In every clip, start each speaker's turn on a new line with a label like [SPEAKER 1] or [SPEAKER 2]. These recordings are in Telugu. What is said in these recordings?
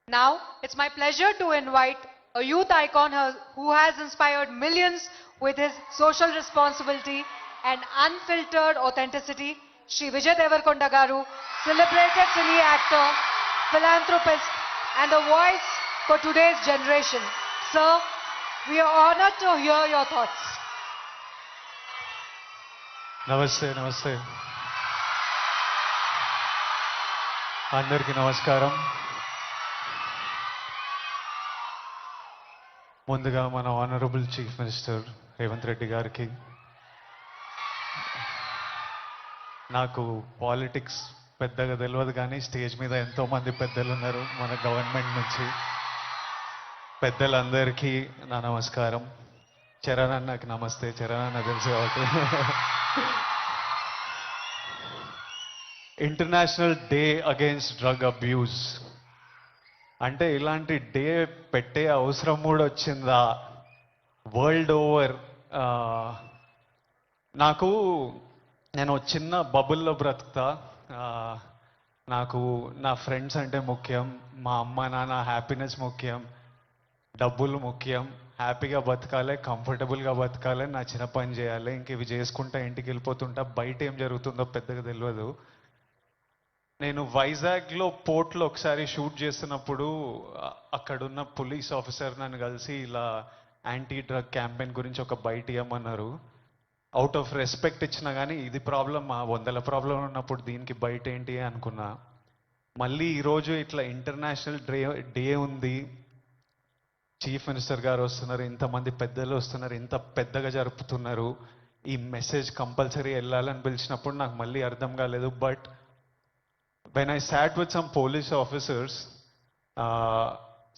[SPEAKER 1] Now, it's my pleasure to invite a youth icon who has inspired millions with his social responsibility and unfiltered authenticity, Shri Vijay Devarkonda Garu, celebrated cine actor, philanthropist, and the voice for today's generation. Sir, we are honored to hear your thoughts.
[SPEAKER 2] నమస్తే నమస్తే అందరికీ నమస్కారం. ముందుగా మన honourable chief minister Revanth Reddy గారికి, నాకు పాలిటిక్స్ పెద్దగా తెలియదు కానీ స్టేజ్ మీద ఎంతోమంది పెద్దలు ఉన్నారు మన గవర్నమెంట్ నుంచి. పెద్దలందరికీ నా నమస్కారం. చరణ్ అన్నకి నమస్తే. చరణ్ అన్న తెలుసు కాబట్టి. International day against drug abuse అంటే ఇలాంటి డే పెట్టే అవసరం కూడా వచ్చిందా వరల్డ్ ఓవర్? నేను చిన్న బబుల్లో బ్రతుకుతా. నాకు నా ఫ్రెండ్స్ అంటే ముఖ్యం, మా అమ్మ నాన్న హ్యాపీనెస్ ముఖ్యం, డబ్బులు ముఖ్యం, హ్యాపీగా బతకాలి, కంఫర్టబుల్గా బతకాలి, నా చిన్న పని చేయాలి, ఇంక ఇవి చేసుకుంటా ఇంటికి వెళ్ళిపోతుంటా. బయట ఏం జరుగుతుందో పెద్దగా తెలియదు. నేను వైజాగ్లో పోర్ట్లో ఒకసారి షూట్ చేస్తున్నప్పుడు అక్కడున్న పోలీస్ ఆఫీసర్ నన్ను కలిసి ఇలా యాంటీ డ్రగ్ క్యాంపెయిన్ గురించి ఒక బైట్ ఇవ్వమన్నారు. అవుట్ ఆఫ్ రెస్పెక్ట్ ఇచ్చినా కానీ ఇది ప్రాబ్లం, 100 ప్రాబ్లం ఉన్నప్పుడు దీనికి బయట ఏంటి అనుకున్నా. మళ్ళీ ఈరోజు ఇట్లా ఇంటర్నేషనల్ డే ఉంది, చీఫ్ మినిస్టర్ గారు వస్తున్నారు, ఇంతమంది పెద్దలు వస్తున్నారు, ఇంత పెద్దగా జరుపుతున్నారు, ఈ మెసేజ్ కంపల్సరీ వెళ్ళాలని పిలిచినప్పుడు నాకు మళ్ళీ అర్థం కాలేదు. But when I sat with some police officers,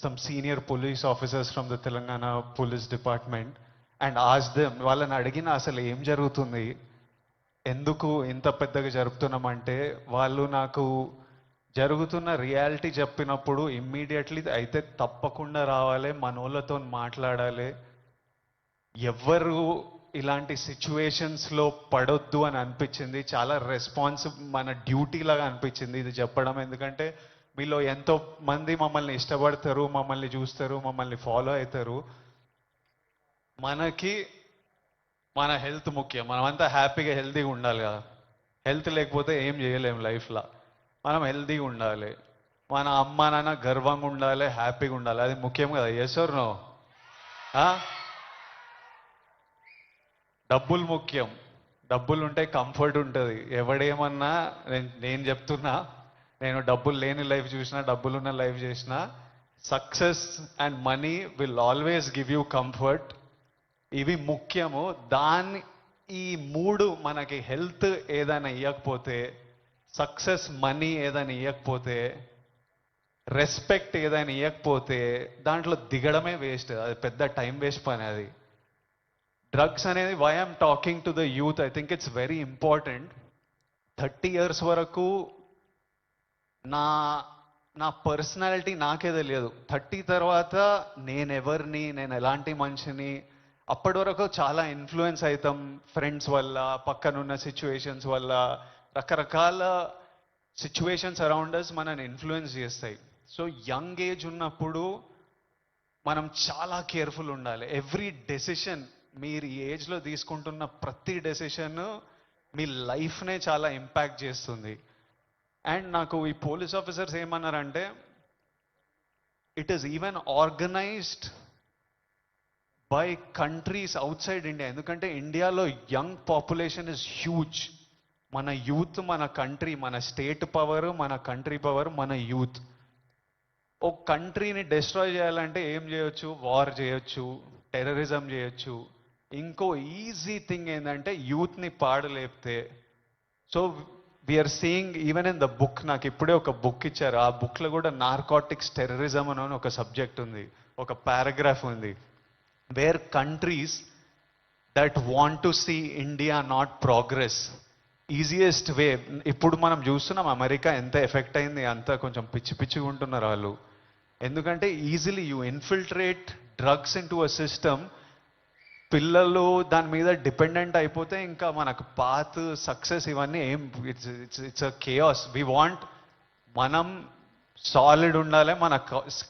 [SPEAKER 2] some senior police officers from the Telangana Police Department, and asked them, వాళ్ళని అడిగిన అసలు ఏం జరుగుతుంది, ఎందుకు ఇంత పెద్దగా జరుపుతున్నామంటే వాళ్ళు నాకు జరుగుతున్న రియాలిటీ చెప్పినప్పుడు ఇమ్మీడియట్లీ అయితే తప్పకుండా రావాలి, మనోళ్ళతో మాట్లాడాలి, ఎవ్వరు ఇలాంటి సిచ్యువేషన్స్లో పడొద్దు అని అనిపించింది. చాలా మన డ్యూటీ లాగా అనిపించింది ఇది చెప్పడం. ఎందుకంటే మీలో ఎంతో మంది మమ్మల్ని ఇష్టపడతారు, మమ్మల్ని చూస్తారు, మమ్మల్ని ఫాలో అవుతారు. మనకి మన హెల్త్ ముఖ్యం. మనమంతా హ్యాపీగా హెల్తీగా ఉండాలి కదా. హెల్త్ లేకపోతే ఏం చేయలేము లైఫ్లో. మనం హెల్తీగా ఉండాలి, మన అమ్మ నాన్న గర్వంగా ఉండాలి, హ్యాపీగా ఉండాలి, అది ముఖ్యం కదా. Yes or no? డబ్బులు ముఖ్యం. డబ్బులు ఉంటే కంఫర్ట్ ఉంటుంది. ఎవడేమన్నా నేను చెప్తున్నా, నేను డబ్బులు లేని లైఫ్ చూసినా, డబ్బులున్న లైఫ్ చేసినా, success and money will always give you comfort. ఇవి ముఖ్యము. ఈ 3 మనకి హెల్త్ ఏదైనా ఇవ్వకపోతే, సక్సెస్ మనీ ఏదైనా ఇవ్వకపోతే, రెస్పెక్ట్ ఏదైనా ఇవ్వకపోతే దాంట్లో దిగడమే వేస్ట్. అది పెద్ద టైం వేస్ట్ పని. అది డ్రగ్స్ అనేది, why I'm talking to the youth, I think it's very important. 30 years వరకు నా పర్సనాలిటీ నాకే తెలియదు. 30 తర్వాత నేనెవరిని, నేను ఎలాంటి మనిషిని, అప్పటి వరకు చాలా ఇన్ఫ్లుయెన్స్ అవుతాం ఫ్రెండ్స్ వల్ల, పక్కనున్న సిచ్యువేషన్స్ వల్ల, రకరకాల సిచ్యువేషన్స్ అరౌండ్ అస్ మనని ఇన్ఫ్లుయెన్స్ చేస్తాయి. సో యంగ్ ఏజ్ ఉన్నప్పుడు మనం చాలా కేర్ఫుల్ ఉండాలి. ఎవ్రీ డెసిషన్ మీరు ఈ ఏజ్లో తీసుకుంటున్న ప్రతి డెసిషన్ మీ లైఫ్నే చాలా ఇంపాక్ట్ చేస్తుంది. అండ్ నాకు ఈ పోలీస్ ఆఫీసర్స్ ఏమన్నారంటే, it is even organised by countries out side India. ఎందుకంటే ఇండియాలో యంగ్ పాపులేషన్ ఇస్ హ్యూజ్. మన యూత్, మన కంట్రీ, మన స్టేట్ పవర్, మన కంట్రీ పవర్, మన యూత్. ఒక కంట్రీని డిస్ట్రాయ్ చేయాలంటే ఏం చేయొచ్చు? వార్ చేయొచ్చు, టెర్రరిజం చేయొచ్చు. ఇంకో ఈజీ థింగ్ ఏంటంటే యూత్ని పాడలేపితే. So we're seeing even in the book, నాకు ఇప్పుడే ఒక బుక్ ఇచ్చారు, ఆ బుక్లో కూడా నార్కోటిక్స్ టెర్రరిజం అని ఒక సబ్జెక్ట్ ఉంది, ఒక పారాగ్రాఫ్ ఉంది, where countries that want to see India not progress, easiest way. ఇప్పుడు మనం చూస్తున్నాం అమెరికా ఎంత ఎఫెక్ట్ అయింది, అంతా కొంచెం పిచ్చిగా ఉంటున్నారు వాళ్ళు. ఎందుకంటే easily you infiltrate drugs in to a system, పిల్లలు దాని మీద డిపెండెంట్ అయిపోతే ఇంకా మనకు పాత్ సక్సెస్ ఇవన్నీ ఏం, it's a chaos. We want మనం సాలిడ్ ఉండాలి, మన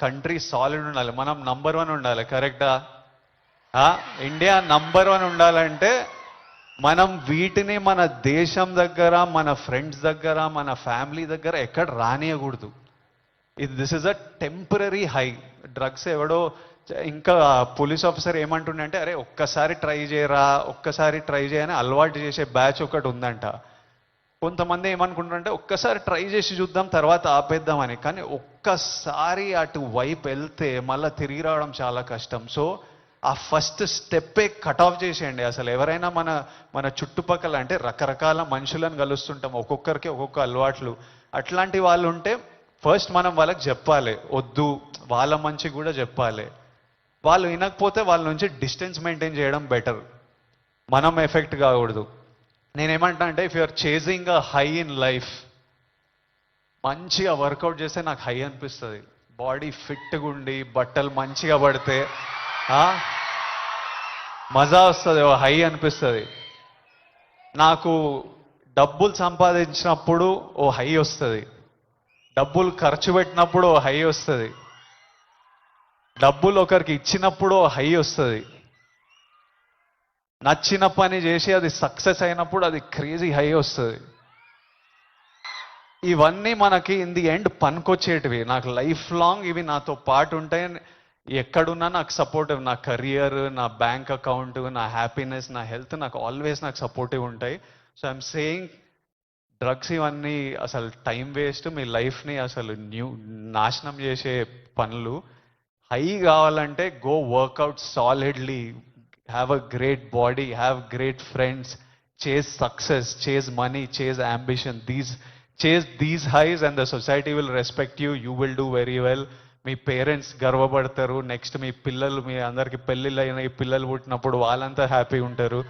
[SPEAKER 2] కంట్రీ సాలిడ్ ఉండాలి, మనం #1 ఉండాలి. కరెక్టా? ఇండియా #1 ఉండాలంటే మనం వీటిని మన దేశం దగ్గర, మన ఫ్రెండ్స్ దగ్గర, మన ఫ్యామిలీ దగ్గర ఎక్కడ రానియకూడదు. This is a temporary high. Drugs ఎవడో ఇంకా పోలీస్ ఆఫీసర్ ఏమంటుండే అంటే, అరే ఒక్కసారి ట్రై చేయరా, ఒక్కసారి ట్రై చేయని అలవాటు చేసే బ్యాచ్ ఒకటి ఉందంట. కొంతమంది ఏమనుకుంటారంటే ఒక్కసారి ట్రై చేసి చూద్దాం తర్వాత ఆపేద్దామని. కానీ ఒక్కసారి అటు వైపు వెళ్తే మళ్ళీ తిరిగి రావడం చాలా కష్టం. సో ఆ ఫస్ట్ స్టెప్పే కట్ ఆఫ్ చేసేయండి. అసలు ఎవరైనా మన చుట్టుపక్కల అంటే రకరకాల మనుషులను కలుస్తుంటాం, ఒక్కొక్కరికి ఒక్కొక్క అలవాట్లు. అట్లాంటి వాళ్ళు ఉంటే ఫస్ట్ మనం వాళ్ళకి చెప్పాలి, వద్దు, వాళ్ళ మంచి కూడా చెప్పాలి. వాళ్ళు వినకపోతే వాళ్ళ నుంచి డిస్టెన్స్ మెయింటైన్ చేయడం బెటర్, మనం ఎఫెక్ట్ కాకూడదు. నేనేమంటా అంటే, if you're chasing a high in life, మంచిగా వర్కౌట్ చేస్తే నాకు హై అనిపిస్తుంది. బాడీ ఫిట్గా ఉండి బట్టలు మంచిగా పడితే మజా వస్తుంది, ఓ హై అనిపిస్తుంది. నాకు డబ్బులు సంపాదించినప్పుడు ఓ హై వస్తుంది, డబ్బులు ఖర్చు పెట్టినప్పుడు ఓ హై వస్తుంది, డబ్బులు ఒకరికి ఇచ్చినప్పుడు ఓ హై వస్తుంది, నచ్చిన పని చేసి అది సక్సెస్ అయినప్పుడు అది క్రేజీ హై వస్తుంది. ఇవన్నీ మనకి ఇన్ ది ఎండ్ పనికొచ్చేటివి. నాకు లైఫ్ లాంగ్ ఇవి నాతో పాటు ఉంటాయి. ఎక్కడున్నా నాకు సపోర్టివ్, నా కెరియర్, నా బ్యాంక్ అకౌంట్, నా హ్యాపీనెస్, నా హెల్త్ నాకు ఆల్వేస్ నాకు సపోర్టివ్ ఉంటాయి. సో ఐఎమ్ సేయింగ్, డ్రగ్స్ ఇవన్నీ అసలు టైం వేస్ట్, మీ లైఫ్ని అసలు నాశనం చేసే పనులు. హై కావాలంటే go workout solidly, have a great body, have great friends, chase success, chase money, chase ambition. Chase these highs and the society will respect you. You will do very well. మీ పేరెంట్స్ గర్వపడతారు. నెక్స్ట్ మీ పిల్లలు, మీ అందరికి పెళ్ళిళ్ళు అయిన ఈ పిల్లలు పుట్టినప్పుడు వాళ్ళంతా హ్యాపీ ఉంటారు.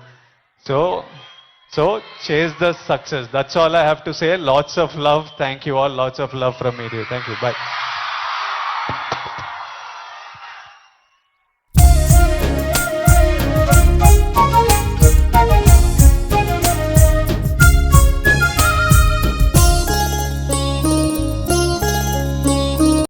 [SPEAKER 2] So chase the success. That's all I have to say. Lots of love. Thank you all. Lots of love from me. Thank you. By.